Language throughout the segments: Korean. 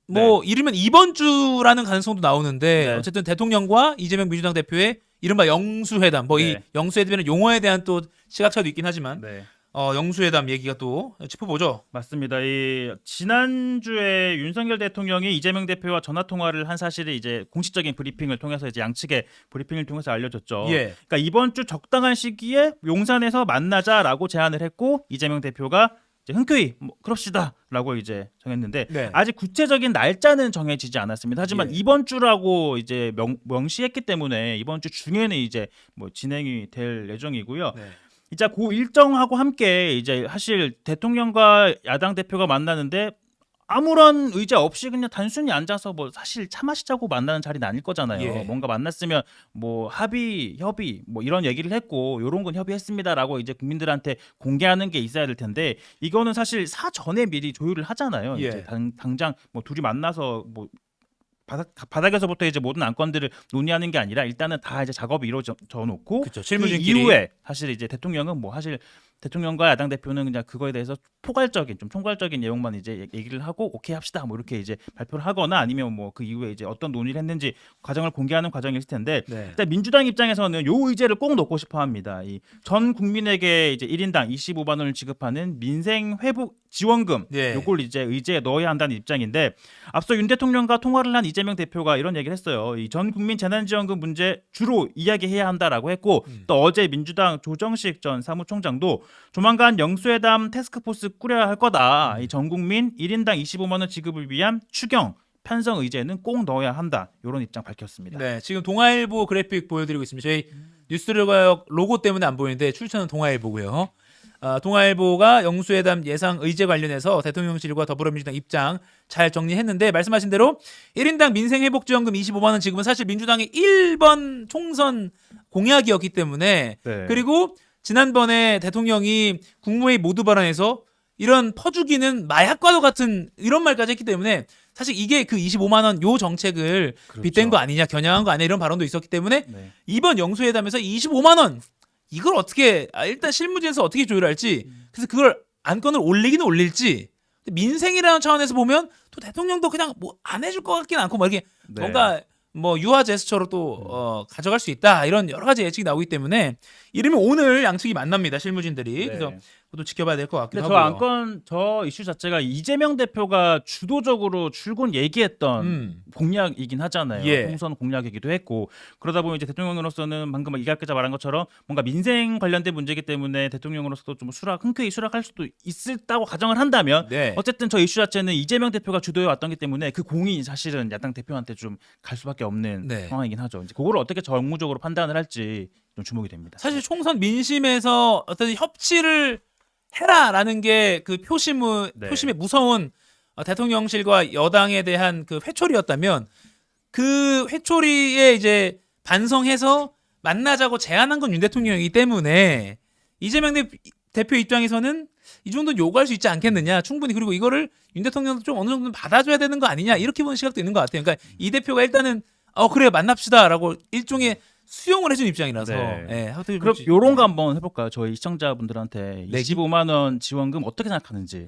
뭐 이르면 이번 주라는 가능성도 나오는데 네. 어쨌든 대통령과 이재명 민주당 대표의 이른바 영수회담 뭐 이 네. 영수회담의 용어에 대한 또 시각차도 있긴 하지만 네. 영수회담 얘기가 또 짚어보죠. 맞습니다. 이 지난주에 윤석열 대통령이 이재명 대표와 전화 통화를 한 사실을 이제 공식적인 브리핑을 통해서 이제 양측의 브리핑을 통해서 알려줬죠. 예. 그러니까 이번 주 적당한 시기에 용산에서 만나자라고 제안을 했고 이재명 대표가 이제 흔쾌히 뭐 그럽시다라고 이제 정했는데 네. 아직 구체적인 날짜는 정해지지 않았습니다. 하지만 예. 이번 주라고 이제 명시했기 때문에 이번 주 중에는 이제 뭐 진행이 될 예정이고요. 네. 이제 그 일정하고 함께 이제 사실 대통령과 야당 대표가 만나는데 아무런 의제 없이 그냥 단순히 앉아서 뭐 사실 차 마시자고 만나는 자리는 아닐 거잖아요. 예. 뭔가 만났으면 뭐 합의, 협의 뭐 이런 얘기를 했고 요런 건 협의했습니다라고 이제 국민들한테 공개하는 게 있어야 될 텐데 이거는 사실 사전에 미리 조율을 하잖아요. 예. 이제 당장 뭐 둘이 만나서 뭐 바닥에서부터 이제 모든 안건들을 논의하는 게 아니라 일단은 다 이제 작업이 이루어져 놓고 그렇죠. 그 실무진끼리. 이후에 사실 이제 대통령은 뭐 사실 대통령과 야당 대표는 그냥 그거에 대해서 포괄적인 좀 총괄적인 내용만 이제 얘기를 하고 오케이 합시다 뭐 이렇게 이제 발표를 하거나 아니면 뭐 그 이후에 이제 어떤 논의를 했는지 과정을 공개하는 과정일 텐데 네. 일단 민주당 입장에서는 요 의제를 꼭 넣고 싶어 합니다. 이 전 국민에게 이제 1인당 25만 원을 지급하는 민생 회복 지원금 예. 요걸 이제 의제에 넣어야 한다는 입장인데 앞서 윤 대통령과 통화를 한 이재명 대표가 이런 얘기를 했어요. 이 전 국민 재난지원금 문제 주로 이야기해야 한다라고 했고 또 어제 민주당 조정식 전 사무총장도 조만간 영수회담 태스크포스 꾸려야 할 거다. 이 전 국민 1인당 25만 원 지급을 위한 추경 편성 의제는 꼭 넣어야 한다. 이런 입장 밝혔습니다. 네, 지금 동아일보 그래픽 보여드리고 있습니다. 저희 뉴스들과 로고 때문에 안 보이는데 출처는 동아일보고요. 동아일보가 영수회담 예상 의제 관련해서 대통령실과 더불어민주당 입장 잘 정리했는데 말씀하신 대로 1인당 민생회복지원금 25만 원 지급은 사실 민주당의 1번 총선 공약이었기 때문에 네. 그리고 지난번에 대통령이 국무회의 모두 발언에서 이런 퍼주기는 마약과도 같은 이런 말까지 했기 때문에 사실 이게 그 25만 원 요 정책을 그렇죠. 빗댄 거 아니냐 겨냥한 거 아니냐 이런 발언도 있었기 때문에 네. 이번 영수회담에서 25만 원 이걸 어떻게 일단 실무진에서 어떻게 조율할지 그래서 그걸 안건을 올리기는 올릴지 민생이라는 차원에서 보면 또 대통령도 그냥 뭐 안 해줄 것 같긴 않고 뭐 이렇게 네. 뭔가 뭐 유화 제스처로 또 가져갈 수 있다 이런 여러 가지 예측이 나오기 때문에 이르면 오늘 양측이 만납니다 실무진들이 네. 그래서 그것도 지켜봐야 될 것 같기도 근데 저 하고요. 안건 저 이슈 자체가 이재명 대표가 주도적으로 출근 얘기했던 공약이긴 하잖아요. 예. 총선 공약이기도 했고 그러다 보면 이제 대통령으로서는 방금 이갈 기자 말한 것처럼 뭔가 민생 관련된 문제이기 때문에 대통령으로서도 좀 흔쾌히 수락할 수도 있다고 가정을 한다면 네. 어쨌든 저 이슈 자체는 이재명 대표가 주도해 왔던기 때문에 그 공이 사실은 야당 대표한테 좀 갈 수밖에 없는 네. 상황이긴 하죠. 이제 그거를 어떻게 정무적으로 판단을 할지 좀 주목이 됩니다. 사실 총선 민심에서 어떤 협치를 해라라는 게 그 표심의 무서운 대통령실과 여당에 대한 그 회초리였다면 그 회초리에 이제 반성해서 만나자고 제안한 건 윤 대통령이기 때문에 이재명 대표 입장에서는 이 정도는 요구할 수 있지 않겠느냐 충분히 그리고 이거를 윤 대통령도 좀 어느 정도는 받아줘야 되는 거 아니냐 이렇게 보는 시각도 있는 것 같아요. 그러니까 이 대표가 일단은 그래 만납시다라고 일종의 수용을 해준 입장이라서 네. 예, 그럼 요런 거 한번 해볼까요? 저희 시청자분들한테 내기? 25만 원 지원금 어떻게 생각하는지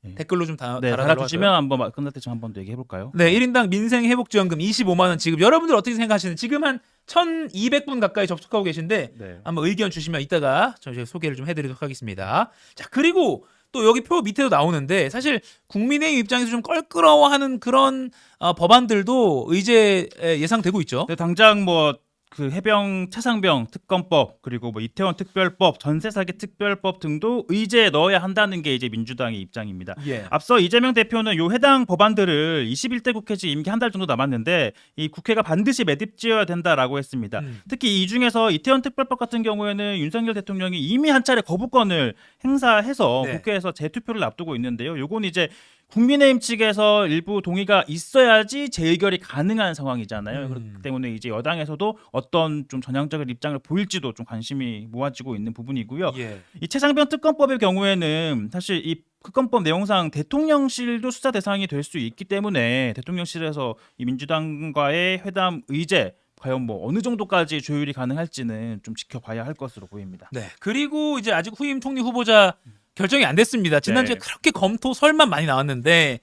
네. 댓글로 좀 달아주시면 한번 끝날 때쯤 한번 또 얘기해볼까요? 네, 1인당 민생회복지원금 25만 원 지급 여러분들 어떻게 생각하시는지 지금 한 1,200분 가까이 접속하고 계신데 네. 한번 의견 주시면 이따가 저희 소개를 좀 해드리도록 하겠습니다. 자 그리고 또 여기 표 밑에도 나오는데 사실 국민의힘 입장에서 좀 껄끄러워하는 그런 법안들도 의제에 예상되고 있죠. 근데 당장 뭐 그 해병 차상병 특검법 그리고 뭐 이태원 특별법 전세 사기 특별법 등도 의제에 넣어야 한다는 게 이제 민주당의 입장입니다. 예. 앞서 이재명 대표는 요 해당 법안들을 21대 국회지 임기 한 달 정도 남았는데 이 국회가 반드시 매듭지어야 된다라고 했습니다. 특히 이 중에서 이태원 특별법 같은 경우에는 윤석열 대통령이 이미 한 차례 거부권을 행사해서 네. 국회에서 재투표를 앞두고 있는데요. 요건 이제 국민의힘 측에서 일부 동의가 있어야지 재의결이 가능한 상황이잖아요. 그렇기 때문에 이제 여당에서도 어떤 좀 전향적인 입장을 보일지도 좀 관심이 모아지고 있는 부분이고요. 예. 이 최상병 특검법의 경우에는 사실 이 특검법 내용상 대통령실도 수사 대상이 될 수 있기 때문에 대통령실에서 이 민주당과의 회담 의제 과연 뭐 어느 정도까지 조율이 가능할지는 좀 지켜봐야 할 것으로 보입니다. 네. 그리고 이제 아직 후임 총리 후보자 결정이 안 됐습니다. 지난주에 네. 그렇게 검토설만 많이 나왔는데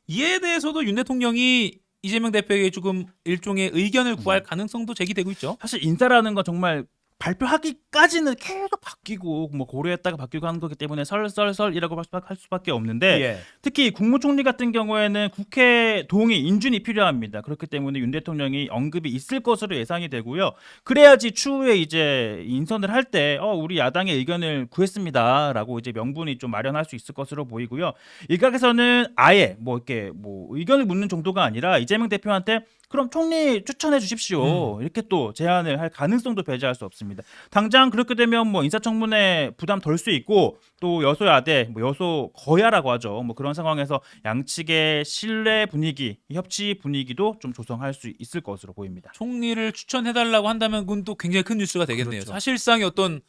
이에 대해서도 윤 대통령이 이재명 대표에게 조금 일종의 의견을 구할 가능성도 제기되고 있죠. 사실 인사라는 건 정말 발표하기까지는 계속 바뀌고 뭐 고려했다가 바뀌고 하는 거기 때문에 설설설이라고 할 수밖에 없는데 예. 특히 국무총리 같은 경우에는 국회 동의 인준이 필요합니다. 그렇기 때문에 윤 대통령이 언급이 있을 것으로 예상이 되고요. 그래야지 추후에 이제 인선을 할 때 우리 야당의 의견을 구했습니다라고 이제 명분이 좀 마련할 수 있을 것으로 보이고요. 일각에서는 아예 뭐 이렇게 뭐 의견을 묻는 정도가 아니라 이재명 대표한테 그럼 총리 추천해 주십시오. 이렇게 또 제안을 할 가능성도 배제할 수 없습니다. 당장 그렇게 되면 뭐 인사청문회 부담 덜 수 있고 또 여소야대, 뭐 여소 거야라고 하죠. 뭐 그런 상황에서 양측의 신뢰 분위기, 협치 분위기도 좀 조성할 수 있을 것으로 보입니다. 총리를 추천해달라고 한다면 그건 또 굉장히 큰 뉴스가 되겠네요. 그렇죠. 사실상의 어떤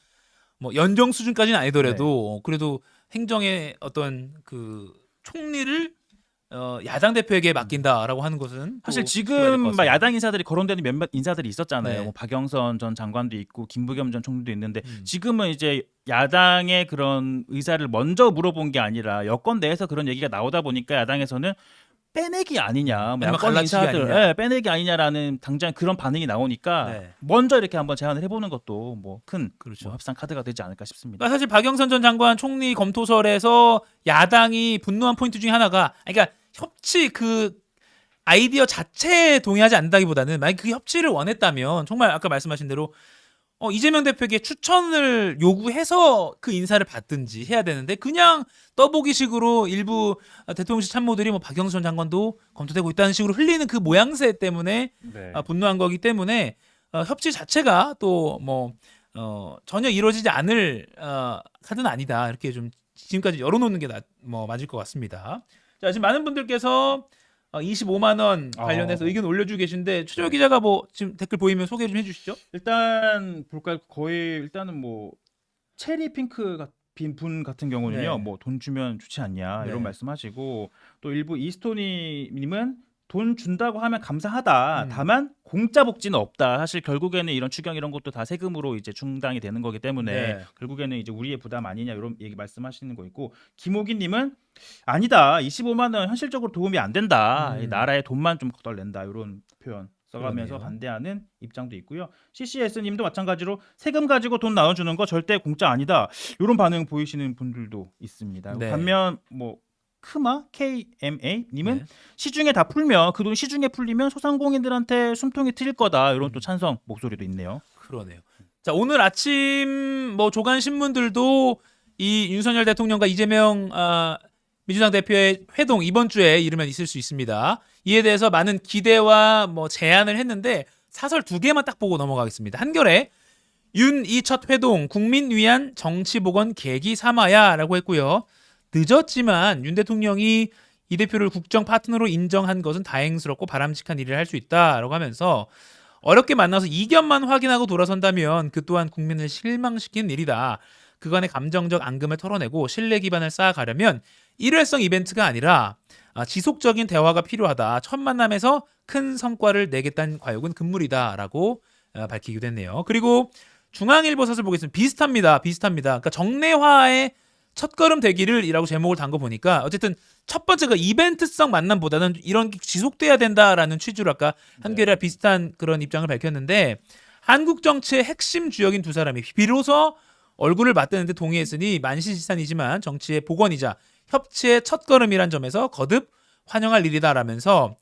뭐 연정 수준까지는 아니더라도 그래도 행정의 어떤 그 총리를 야당 대표에게 맡긴다라고 하는 것은 사실 또 지켜봐야 될것 지금 막 같습니다. 야당 인사들이 거론되는 몇몇 인사들이 있었잖아요. 네. 뭐 박영선 전 장관도 있고 김부겸 전 총리도 있는데 지금은 이제 야당의 그런 의사를 먼저 물어본 게 아니라 여권 내에서 그런 얘기가 나오다 보니까 야당에서는 빼내기 아니냐, 뭐 아니면 야권 갈라치기 인사들 아니냐. 빼내기 아니냐라는 당장 그런 반응이 나오니까 네. 먼저 이렇게 한번 제안을 해보는 것도 뭐 큰 그렇죠. 합상 카드가 되지 않을까 싶습니다. 그러니까 사실 박영선 전 장관 총리 검토설에서 야당이 분노한 포인트 중에 하나가, 그러니까 협치 그 아이디어 자체에 동의하지 않는다기보다는 만약 그 협치를 원했다면 정말 아까 말씀하신 대로 이재명 대표에게 추천을 요구해서 그 인사를 받든지 해야 되는데 그냥 떠보기식으로 일부 대통령실 참모들이 뭐 박영선 장관도 검토되고 있다는 식으로 흘리는 그 모양새 때문에 네. 분노한 거기 때문에 협치 자체가 또 뭐 전혀 이루어지지 않을 카드는 아니다, 이렇게 좀 지금까지 열어놓는 게 맞을 것 같습니다. 자, 지금 많은 분들께서 25만 원 관련해서 의견 올려주고 계신데 최재호 기자가 뭐 지금 댓글 보이면 소개 좀 해주시죠. 일단 볼까요? 거의 일단은 뭐 체리 핑크 빈분 같은 경우는요, 네. 뭐 돈 주면 좋지 않냐 이런 네. 말씀하시고 또 일부 이스토니님은 돈 준다고 하면 감사하다. 다만 공짜 복지는 없다. 사실 결국에는 이런 추경 이런 것도 다 세금으로 이제 충당이 되는 거기 때문에 네. 결국에는 이제 우리의 부담 아니냐 이런 얘기 말씀하시는 거 있고 김호기님은 아니다. 25만 원 현실적으로 도움이 안 된다. 이 나라에 돈만 좀 덜 낸다 이런 표현 써가면서 그러네요. 반대하는 입장도 있고요. CCS님도 마찬가지로 세금 가지고 돈 나눠주는 거 절대 공짜 아니다. 이런 반응 보이시는 분들도 있습니다. 네. 반면 뭐 크마 KMA님은 네. 시중에 다 풀면 그 돈 시중에 풀리면 소상공인들한테 숨통이 트일 거다. 이런 또 찬성 목소리도 있네요. 그러네요. 자, 오늘 아침 뭐 조간 신문들도 이 윤석열 대통령과 이재명 민주당 대표의 회동 이번 주에 이르면 있을 수 있습니다. 이에 대해서 많은 기대와 뭐 제안을 했는데 사설 2개만 딱 보고 넘어가겠습니다. 한겨레 윤 이 첫 회동 국민 위한 정치 복원 계기 삼아야라고 했고요. 늦었지만 윤 대통령이 이 대표를 국정 파트너로 인정한 것은 다행스럽고 바람직한 일을 할 수 있다라고 하면서 어렵게 만나서 이견만 확인하고 돌아선다면 그 또한 국민을 실망시키는 일이다. 그간의 감정적 앙금을 털어내고 신뢰 기반을 쌓아가려면 일회성 이벤트가 아니라 지속적인 대화가 필요하다. 첫 만남에서 큰 성과를 내겠다는 과욕은 금물이다라고 밝히기도 했네요. 그리고 중앙일보 사설 보겠습니다. 비슷합니다. 그러니까 정례화의 첫걸음 되기를이라고 제목을 단 거 보니까 어쨌든 첫 번째가 이벤트성 만남보다는 이런 게 지속돼야 된다라는 취지로 아까 한겨레와 비슷한 그런 입장을 밝혔는데 한국 정치의 핵심 주역인 두 사람이 비로소 얼굴을 맞대는데 동의했으니 만시지탄이지만 정치의 복원이자 협치의 첫걸음이란 점에서 거듭 환영할 일이다라면서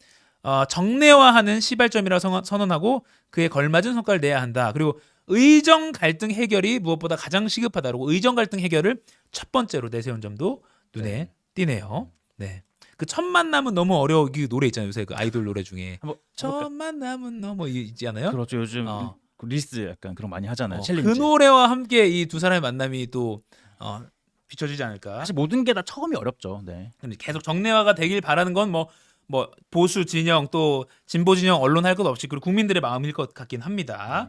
정례화하는 시발점이라고 선언하고 그에 걸맞은 성과를 내야 한다. 그리고 의정 갈등 해결이 무엇보다 가장 시급하다고 의정 갈등 해결을 첫 번째로 내세운 점도 눈에 띄네요. 네. 그 첫 만남은 너무 어려워. 이 노래 있잖아요. 요새 그 아이돌 노래 중에 첫 만남은 너무 있지 않아요? 그렇죠. 요즘 그 리스 약간 그런 거 많이 하잖아요. 그 챌린지. 노래와 함께 이 두 사람의 만남이 또 비춰지지 않을까. 사실 모든 게 다 처음이 어렵죠. 네. 근데 계속 정례화가 되길 바라는 건 뭐 보수 진영 또 진보 진영 언론 할 것 없이 그리고 국민들의 마음일 것 같긴 합니다.